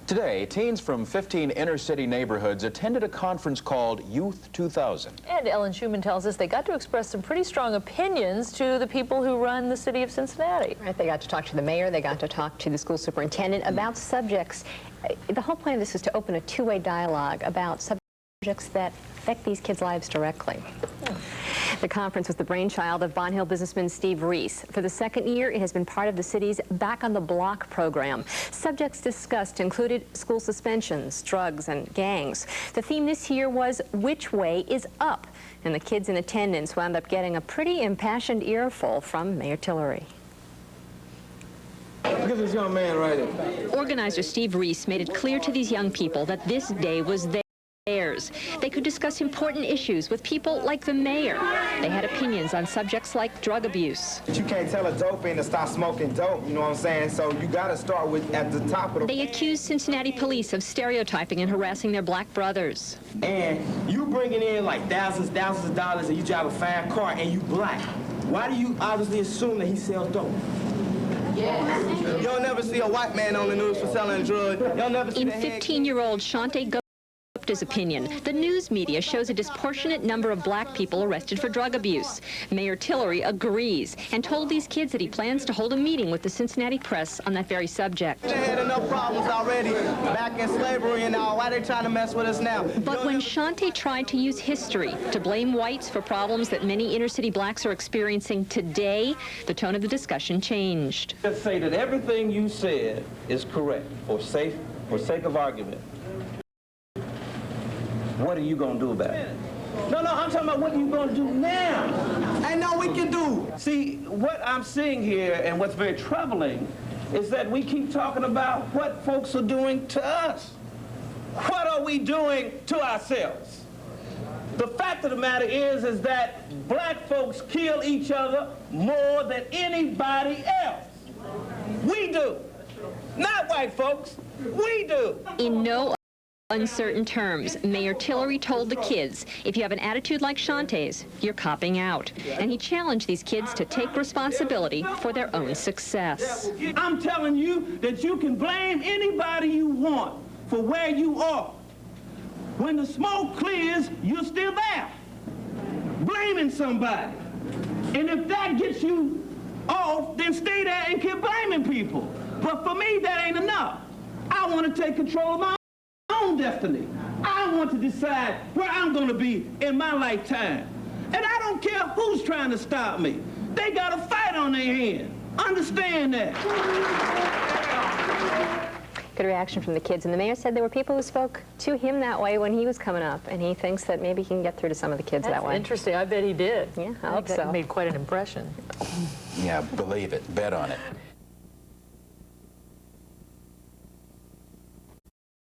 Today, teens from 15 inner-city neighborhoods attended a conference called Youth 2000. And Ellen Schuman tells us they got to express some pretty strong opinions to the people who run the city of Cincinnati. Right, they got to talk to the mayor, they got to talk to the school superintendent about subjects. The whole point of this was to open a two-way dialogue about subjects that affect these kids' lives directly. The conference was the brainchild of Bond Hill businessman Steve Reese. For the second year, it has been part of the city's Back on the Block program. Subjects discussed included school suspensions, drugs, and gangs. The theme this year was Which Way is Up? And the kids in attendance wound up getting a pretty impassioned earful from Mayor Tillery. Look at this young man right here. Organizer Steve Reese made it clear to these young people that this day was theirs. They could discuss important issues with people like the mayor. They had opinions on subjects like drug abuse. You can't tell a dope fiend to stop smoking dope, you know what I'm saying? So you got to start with at the top of the... They accused Cincinnati police of stereotyping and harassing their black brothers. And you bringing in like thousands of dollars and you drive a fine car and you black. Why do you obviously assume that he sells dope? Yes. You'll never see a white man on the news for selling drugs. You'll never see In 15-year-old Shante Gupta's opinion, the news media shows a disproportionate number of black people arrested for drug abuse. Mayor Tillery agrees and told these kids that he plans to hold a meeting with the Cincinnati press on that very subject. They had enough problems already back in slavery and all. Why are they trying to mess with us now? But when Shante tried to use history to blame whites for problems that many inner-city blacks are experiencing today, the tone of the discussion changed. Let's say that everything you said is correct for sake of argument. What are you going to do about it? No, I'm talking about what are you going to do now? Ain't no we can do. See, what I'm seeing here and what's very troubling is that we keep talking about what folks are doing to us. What are we doing to ourselves? The fact of the matter is that black folks kill each other more than anybody else. We do. Not white folks. We do. In no uncertain terms, Mayor Tillery told the kids, if you have an attitude like Shante's, you're copping out. And he challenged these kids to take responsibility for their own success. I'm telling you that you can blame anybody you want for where you are. When the smoke clears, you're still there, blaming somebody. And if that gets you off, then stay there and keep blaming people. But for me, that ain't enough. I want to take control of my own destiny. I want to decide where I'm going to be in my lifetime. And I don't care who's trying to stop me. They got a fight on their hands. Understand that. Good reaction from the kids. And the mayor said there were people who spoke to him that way when he was coming up, and he thinks that maybe he can get through to some of the kids that way. That's interesting. I bet he did. Yeah, I think hope so. That made quite an impression. Yeah, believe it. Bet on it.